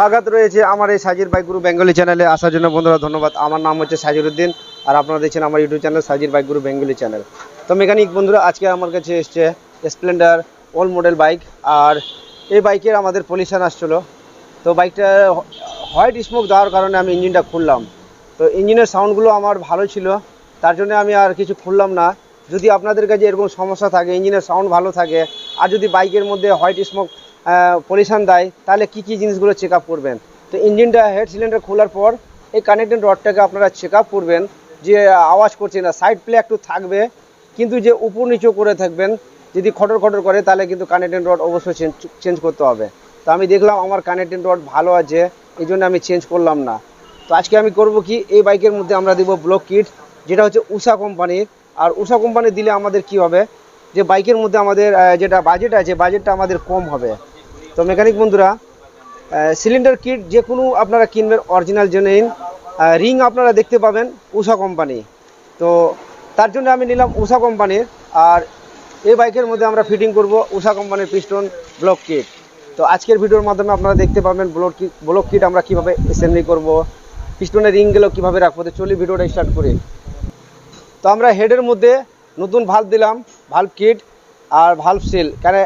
স্বাগত রয়েছে আমার এই সাজির বাইক গুরু বেঙ্গলি চ্যানেলে আসার জন্য বন্ধুরা ধন্যবাদ। আমার নাম হচ্ছে সাজির উদ্দিন আর আপনারা দেখছেন আমার ইউটিউব চ্যানেল সাজির বাইক গুরু বেঙ্গলি চ্যানেল। তো মেকানিক বন্ধুরা আজকে আমার কাছে এসছে স্প্লেন্ডার ওল্ড মডেল বাইক। আর এই বাইকের আমাদের পলিউশন আসছিলো, তো বাইকটা হোয়াইট স্মোক দেওয়ার কারণে আমি ইঞ্জিনটা খুললাম। তো ইঞ্জিনের সাউন্ডগুলো আমার ভালো ছিল, তার জন্য আমি আর কিছু খুললাম না। যদি আপনাদের কাছে এরকম সমস্যা থাকে, ইঞ্জিনের সাউন্ড ভালো থাকে আর যদি বাইকের মধ্যে হোয়াইট স্মোক পলিউশন দেয়, তাহলে কী কী জিনিসগুলো চেক আপ করবেন। তো ইঞ্জিনটা হেড সিলিন্ডার খোলার পর এই কানেক্টিং রডটাকে আপনারা চেক আপ করবেন যে আওয়াজ করছে না। সাইড প্লে একটু থাকবে, কিন্তু যে উপর নিচু করে থাকবেন, যদি খটর খটর করে তাহলে কিন্তু কানেক্টিং রড অবশ্যই চেঞ্জ করতে হবে। তো আমি দেখলাম আমার কানেক্টিং রড ভালো আছে, এই জন্য আমি চেঞ্জ করলাম না। তো আজকে আমি করব কি, এই বাইকের মধ্যে আমরা দিব ব্লক কিট, যেটা হচ্ছে উষা কোম্পানির। আর উষা কোম্পানি দিলে আমাদের কি হবে, যে বাইকের মধ্যে আমাদের যেটা বাজেট আছে, বাজেটটা আমাদের কম হবে। তো মেকানিক বন্ধুরা, সিলিন্ডার কিট যে কোনো আপনারা কিনবেন অরিজিনাল জেনুইন। রিং আপনারা দেখতে পাবেন উষা কোম্পানি। তো তার জন্য আমি নিলাম উষা কোম্পানির। আর এই বাইকের মধ্যে আমরা ফিটিং করব উষা কোম্পানির পিস্টন ব্লক কিট। তো আজকের ভিডিওর মাধ্যমে আপনারা দেখতে পাবেন ব্লক কিট আমরা কীভাবে অ্যাসেম্বলি করব, পিস্টনের রিংগুলো কীভাবে রাখবো। তো চলি ভিডিওটা স্টার্ট করি। তো আমরা হেডের মধ্যে নতুন ভাল্ব দিলাম, ভাল্ব কিট আর ভাল্ব সিল। কারণ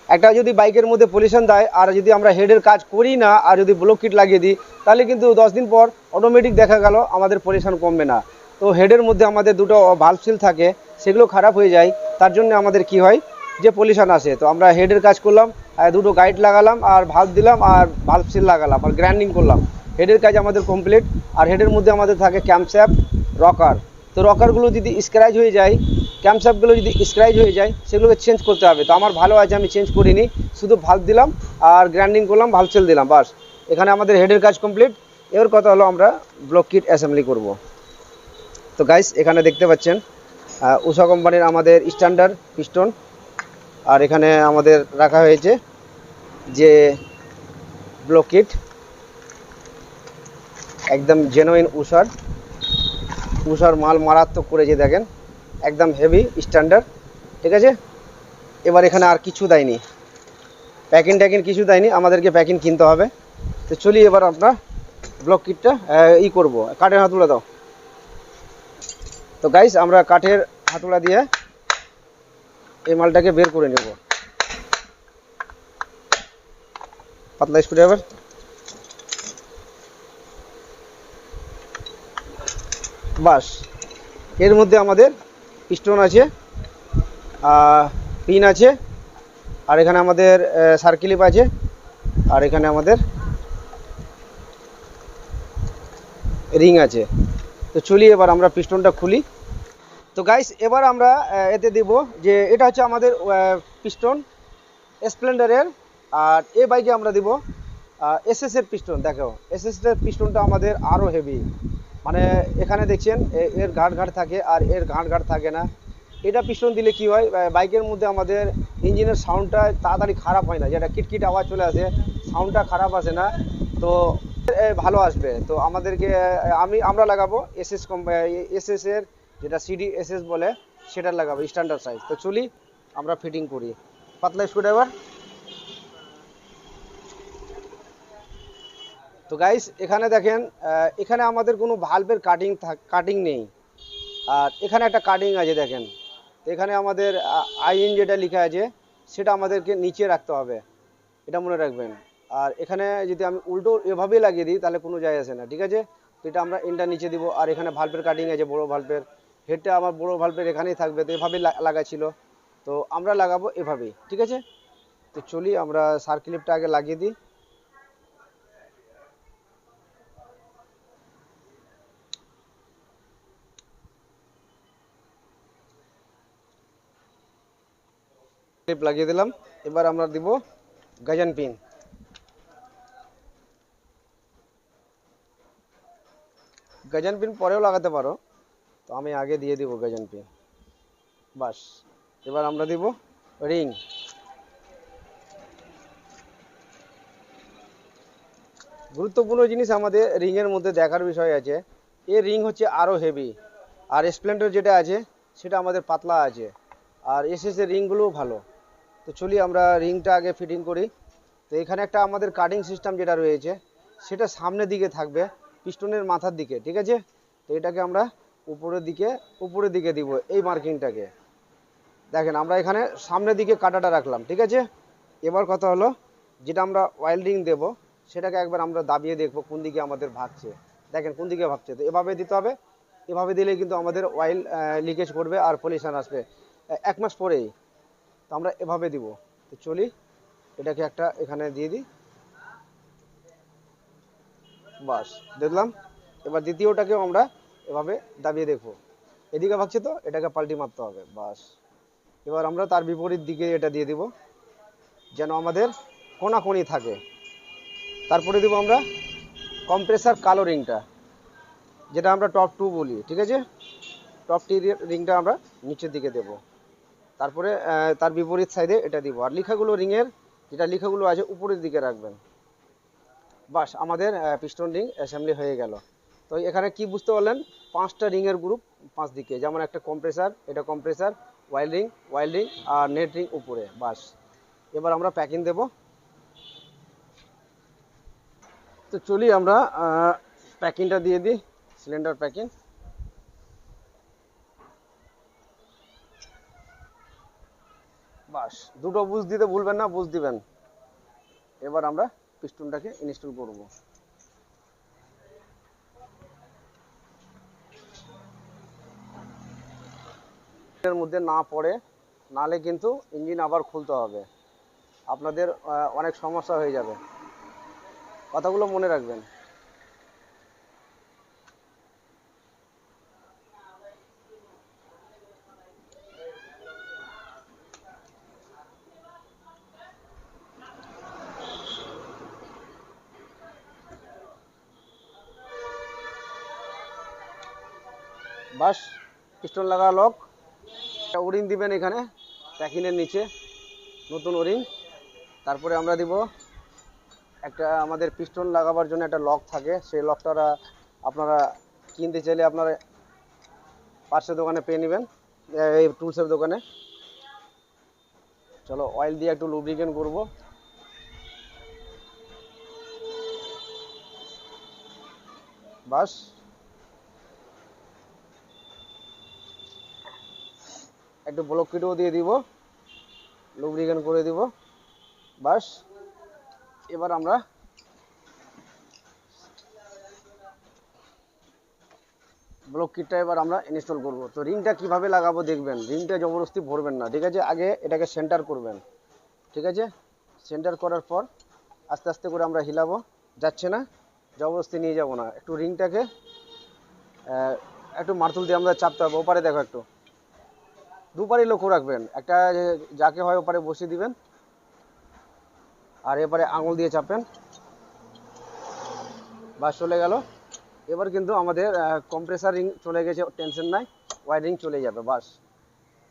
একটা যদি বাইকের মধ্যে পলিউশন দেয় আর যদি আমরা হেডের কাজ করি না আর যদি ব্লক কিট লাগিয়ে দিই, তাহলে কিন্তু 10 দিন পর অটোমেটিক দেখা গেল আমাদের পলিউশন কমবে না। তো হেডের মধ্যে আমাদের দুটো ভাল্ব সিল থাকে, সেগুলো খারাপ হয়ে যায়, তার জন্য আমাদের কি হয় যে পলিউশন আসে। তো আমরা হেডের কাজ করলাম, দুটো গাইড লাগালাম আর ভাল্ব দিলাম আর ভাল্ব সিল লাগালাম আর গ্রাইন্ডিং করলাম। হেডের কাজ আমাদের কমপ্লিট। আর হেডের মধ্যে আমাদের থাকে ক্যাম্পশ্যাফট, রকার। তো রকারগুলো যদি স্ক্র্যাচ হয়ে যায়, ক্যাম্পশ্যাফটগুলো যদি স্ক্র্যাচ হয়ে যায়, সেগুলোকে চেঞ্জ করতে হবে। তো আমার ভালো আছে, আমি চেঞ্জ করিনি, শুধু ভাল্ব দিলাম আর গ্রাইন্ডিং করলাম, ভাল্ব সেল দিলাম, বাস। এখানে আমাদের হেডের কাজ কমপ্লিট। এর কথা হলো আমরা ব্লক কিট অ্যাসেম্বলি করব। তো গাইস এখানে দেখতে পাচ্ছেন উষা কোম্পানির আমাদের স্ট্যান্ডার্ড পিস্টন। আর এখানে আমাদের রাখা হয়েছে যে ব্লক কিট, একদম জেনুইন উষার মাল মারাত্মক করেছে, দেখেন একদম হেভি স্ট্যান্ডার্ড, ঠিক আছে। এবার এখানে আর কিছু দেয়নি, প্যাকিং ট্যাকিং কিছু দেয়নি, আমাদেরকে প্যাকিং কিনতে হবে। তো চলি এবার আমরা ব্লক কিটটা করব। কাঠের হাতুড়া দাও। তো গাইস আমরা কাঠের হাতুড়া দিয়ে এই মালটাকে বের করে নেব, পাতলা স্ক্রুড্রাইভার। বাস, এর মধ্যে আমাদের পিস্টন আছে, পিন আছে, আর এখানে আমাদের সার্কিলিপ আছে, আর এখানে আমাদের রিং আছে। তো চলি এবার আমরা পিস্টনটা খুলি। তো গাইস এবার আমরা এতে দেব যে এটা হচ্ছে আমাদের পিস্টন স্প্লেন্ডারের। আর এই বাইকে আমরা দিব এসএস এর পিস্টন। দেখো এসএস এর পিস্টনটা আমাদের আরও হেভি, মানে এখানে দেখছেন এর ঘাট থাকে আর এর ঘাট থাকে না। এটা পিস্টন দিলে কি হয়, বাইকের মধ্যে আমাদের ইঞ্জিনের সাউন্ডটা তাড়াতাড়ি খারাপ হয় না, যেটা কিটকিট আওয়াজ চলে আসে, সাউন্ডটা খারাপ আসে না, তো ভালো আসবে। তো আমাদেরকে আমরা লাগাবো এসএস এর, যেটা সিডি এসএস বলে, সেটা লাগাবো স্ট্যান্ডার্ড সাইজ। তো চলি আমরা ফিটিং করি। পাতলা স্ক্রুড্রাইভার। তো গাইস এখানে দেখেন, এখানে আমাদের কোনো ভালভের কাটিং নেই, আর এখানে একটা কাটিং আছে দেখেন। এখানে আমাদের আইএন যেটা লেখা আছে সেটা আমাদেরকে নিচে রাখতে হবে, এটা মনে রাখবেন। আর এখানে যদি আমি উল্টো এভাবেই লাগিয়ে দিই তাহলে কোনো যায় আসে না, ঠিক আছে। তো এটা আমরা এনটা নিচে দিব। আর এখানে ভালভের কাটিং আছে, বড় ভালভের হেডটা আমার বড় ভালভের এখানেই থাকবে, তো এভাবেই লাগাচ্ছিল। তো আমরা লাগাবো এভাবেই, ঠিক আছে। তো চলি আমরা সার্কিলিপটা আগে লাগিয়ে দিই। ক্লিপ লাগিয়ে দিলাম। এবার আমরা দিব গজন পিন। গজন পিন পরেও লাগাতে পারো, তো আমি আগে দিয়ে দিব গজন পিন, বাস। এবার আমরা দিব রিং। গুরুত্বপূর্ণ জিনিস আমাদের রিংয়ের মধ্যে দেখার বিষয় আছে, এর রিং হচ্ছে আরও হেভি। আর স্প্লেন্ডার যেটা আছে সেটা আমাদের পাতলা আছে, আর এসএস এর রিংগুলোও ভালো। তো চলি আমরা রিংটা আগে ফিটিং করি। তো এখানে একটা আমাদের কাটিং সিস্টেম যেটা রয়েছে, সেটা সামনের দিকে থাকবে, পিস্টনের মাথার দিকে, ঠিক আছে। তো এটাকে আমরা উপরের দিকে দিব এই মার্কিংটাকে। দেখেন আমরা এখানে সামনের দিকে কাটাটা রাখলাম, ঠিক আছে। এবার কথা হলো যেটা আমরা ওয়েল্ডিং দেব সেটাকে একবার আমরা দাবিয়ে দেখবো কোন দিকে আমাদের ভাগছে। দেখেন কোন দিকে ভাগছে, তো এভাবে দিতে হবে। এভাবে দিলে কিন্তু আমাদের অয়েল লিকেজ করবে আর পলিউশন আসবে 1 মাস পরেই। তো আমরা এভাবে দিব। তো চলি এটাকে একটা এখানে দিয়ে দিই, বাস দেখলাম। এবার দ্বিতীয়টাকেও আমরা এভাবে দাবিয়ে দেখবো, এদিকে ভাগছে তো এটাকে পাল্টি মারতে হবে, বাস। এবার আমরা তার বিপরীত দিকে এটা দিয়ে দিব যেন আমাদের কোনাকুনি থাকে। তারপরে দিব আমরা কম্প্রেসার কালো রিংটা, যেটা আমরা টপ 2 বলি, ঠিক আছে। টপ 2 রিংটা আমরা নিচের দিকে দেব। তারপরে তার বিপরীত সাইডে এটা দিব। আর লেখাগুলো রিংয়ের যেটা লেখাগুলো আছে উপরের দিকে রাখবেন। বাস আমাদের পিস্টন রিং অ্যাসেম্বলি হয়ে গেল। তো এখানে কি বুঝতে পারলেন, 5টা রিংয়ের গ্রুপ 5 দিকে, যেমন একটা কম্প্রেসার, এটা কম্প্রেসার, ওয়াইল রিং আর নেট রিং উপরে, বাস। এবার আমরা প্যাকিং দেব। তো চলি আমরা প্যাকিংটা দিয়ে দিই, সিলিন্ডার প্যাকিং। বাস দুটো বুশ দিতে ভুলবেন না, বুশ দিবেন। এবার আমরা পিস্টনটাকে ইনস্টল করব। এর মধ্যে না পড়ে, নালে কিন্তু ইঞ্জিন আবার খুলতে হবে, আপনাদের অনেক সমস্যা হয়ে যাবে। কথাগুলো মনে রাখবেন। বাস পিস্টন লাগা লক। একটা ওরিং দিবেন এখানে প্যাকিংয়ের নিচে, নতুন ওরিং। তারপরে আমরা দিব একটা, আমাদের পিস্টন লাগাবার জন্য একটা লক থাকে, সেই লকটা আপনারা কিনতে চাইলে আপনারা পার্সের দোকানে পেয়ে নেবেন, এই টুলসের দোকানে। চলো অয়েল দিয়ে একটু লুব্রিকেন্ট করব। বাস একটু ব্লক কিটও দিয়ে দিব, লুব্রিকেন্ট করে দিব, বাস। এবার আমরা ব্লক কিটটা এবার আমরা ইনস্টল করব। তো রিংটা কিভাবে লাগাবো দেখবেন, রিংটা জবরদস্তি ভরবেন না, ঠিক আছে। আগে এটাকে সেন্টার করবেন, ঠিক আছে। সেন্টার করার পর আস্তে আস্তে করে আমরা হিলাবো, যাচ্ছে না, জবরদস্তি নিয়ে যাব না। একটু রিংটাকে একটু মারতুল দিয়ে আমরা চাপতে হবে। ওপারে দেখো, একটু দুপারে লক্ষ্য রাখবেন, একটা যাকে হয় ওপারে বসিয়ে দিবেন আর এপারে আঙুল দিয়ে চাপেন, বাস চলে গেল। এবার কিন্তু আমাদের কম্প্রেসার রিং চলে গেছে, টেনশন নাই, ওয়াইরিং চলে যাবে, বাস।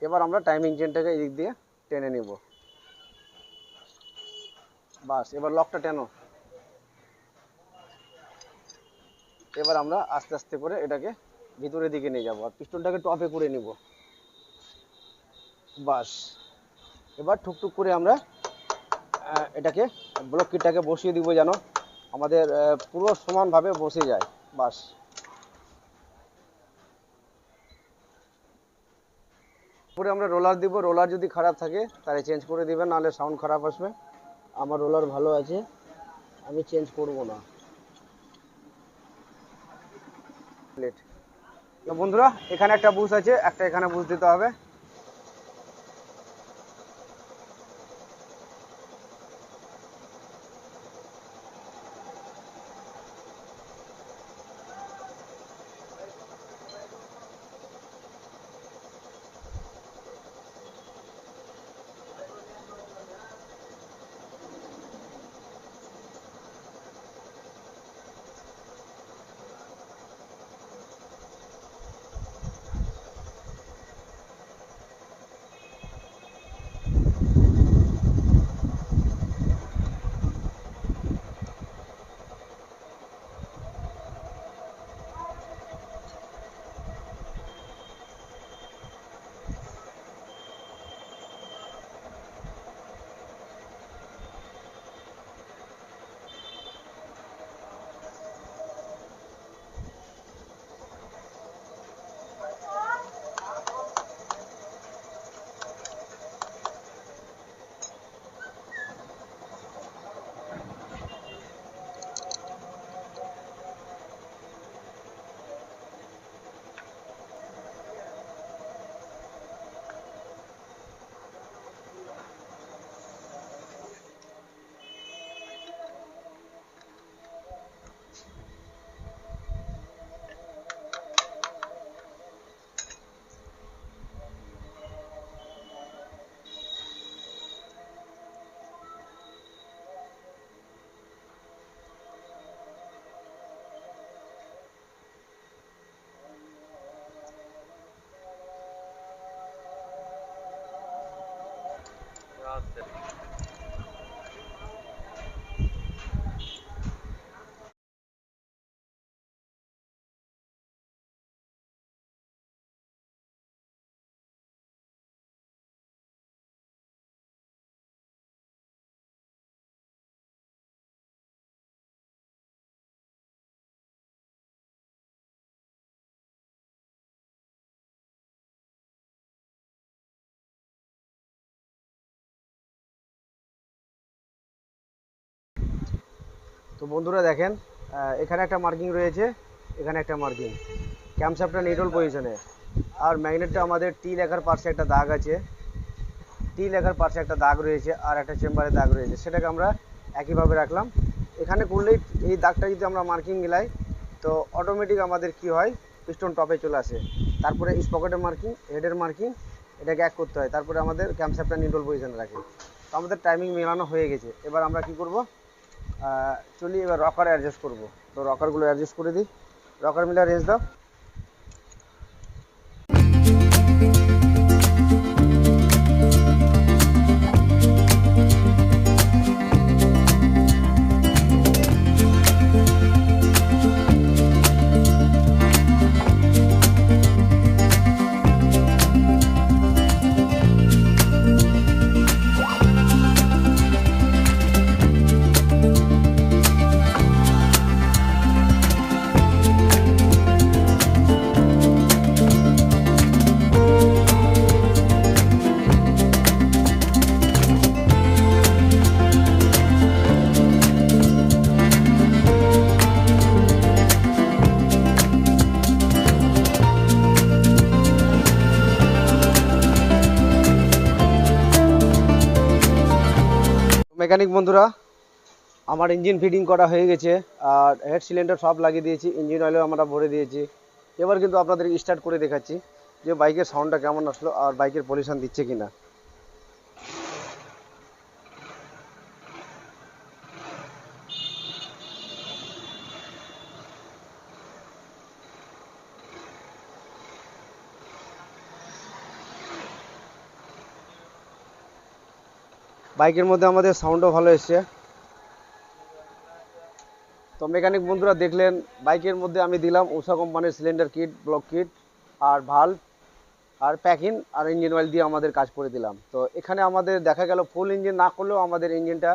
এবার আমরা টাইমিং চেনটাকে এদিক দিয়ে টেনে নিব, বাস। এবার লকটা টেনো। এবার আমরা আস্তে আস্তে করে এটাকে ভিতরের দিকে নিয়ে যাব আর পিস্টনটাকে টপে করে নিব, বাস। এবার ঠুকঠুক করে আমরা এটাকে ব্লক কিটটাকে বসিয়ে দিব যেন আমাদের পুরো সমানভাবে বসে যায়, বাস। পরে আমরা রোলার দিব, রোলার যদি খারাপ থাকে তাহলে চেঞ্জ করে দিবেন, নাহলে সাউন্ড খারাপ আসবে। আমার রোলার ভালো আছে, আমি চেঞ্জ করব না। তো বন্ধুরা এখানে একটা বুশ আছে, একটা এখানে বুশ দিতে হবে। তো বন্ধুরা দেখেন, এখানে একটা মার্কিং রয়েছে, এখানে একটা মার্কিং, ক্যামশ্যাফটটা নিউট্রাল পজিশনে, আর ম্যাগনেটটা আমাদের টি লেখার পাশে একটা দাগ আছে, টি লেখার পাশে একটা দাগ রয়েছে, আর একটা চেম্বারে দাগ রয়েছে, সেটাকে আমরা একইভাবে রাখলাম। এখানে করলেই এই দাগটা যদি আমরা মার্কিং মিলাই তো অটোমেটিক আমাদের কি হয়, পিস্টন টপে চলে আসে। তারপরে স্পকেটের মার্কিং, হেডের মার্কিং, এটাকে এক করতে হয়, তারপরে আমাদের ক্যামশ্যাফটটা নিউট্রাল পজিশনে রাখে। তো আমাদের টাইমিং মেলানো হয়ে গেছে। এবার আমরা কি করব, চলি এবার রকার অ্যাডজাস্ট করব। তো রকারগুলো অ্যাডজাস্ট করে দিই, রকার মিলে রেঞ্জ দাও। মেকানিক বন্ধুরা, আমার ইঞ্জিন ফিটিং করা হয়ে গেছে, আর হেড সিলিন্ডার সব লাগিয়ে দিয়েছি, ইঞ্জিন অয়েলও আমরা ভরে দিয়েছি। এবার কিন্তু আপনাদের স্টার্ট করে দেখাচ্ছি যে বাইকের সাউন্ডটা কেমন আসলো আর বাইকের পলিউশন দিচ্ছে কিনা। বাইকের মধ্যে আমাদের সাউন্ডও ভালো এসছে। তো মেকানিক বন্ধুরা দেখলেন, বাইকের মধ্যে আমি দিলাম উষা কোম্পানির সিলিন্ডার কিট, ব্লক কিট, আর ভাল্ব, আর প্যাকিং, আর ইঞ্জিন অয়েল দিয়ে আমাদের কাজ করে দিলাম। তো এখানে আমাদের দেখা গেল ফুল ইঞ্জিন না করলেও আমাদের ইঞ্জিনটা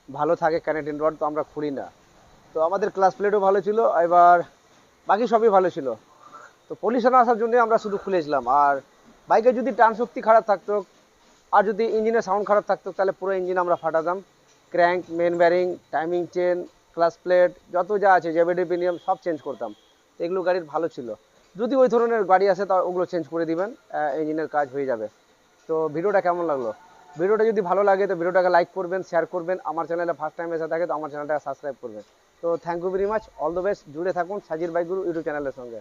ভালো থাকে, কানেক্টিং রড তো আমরা খুলি না। তো আমাদের ক্লাস প্লেটও ভালো ছিল, এবার বাকি সবই ভালো ছিল। তো পলিউশন আসার জন্য আমরা শুধু খুলেছিলাম। আর বাইকের যদি টান শক্তি খারাপ থাকতো আর যদি ইঞ্জিনের সাউন্ড খারাপ থাকতো তাহলে পুরো ইঞ্জিন আমরা ফাটাতাম। Crank, main bearing, timing chain, clutch plate, যত যা আছে জেবিডি পিনিয়াম সব চেঞ্জ করতাম। তো এগুলো গাড়ির ভালো ছিল। যদি ওই ধরনের গাড়ি আসে তা ওগুলো চেঞ্জ করে দিবেন, ইঞ্জিনের কাজ হয়ে যাবে। তো ভিডিওটা কেমন লাগলো? ভিডিওটা যদি ভালো লাগে তো ভিডিওটাকে লাইক করবেন, শেয়ার করবেন। আমার চ্যানেলে ফার্স্ট টাইম এসে থাকে তো আমার চ্যানেলটাকে সাবস্ক্রাইব করবেন। তো thank you very much, all the best. জুড়ে থাকুন সাজির বাইক গুরু ইউটিউব চ্যানেলের সঙ্গে।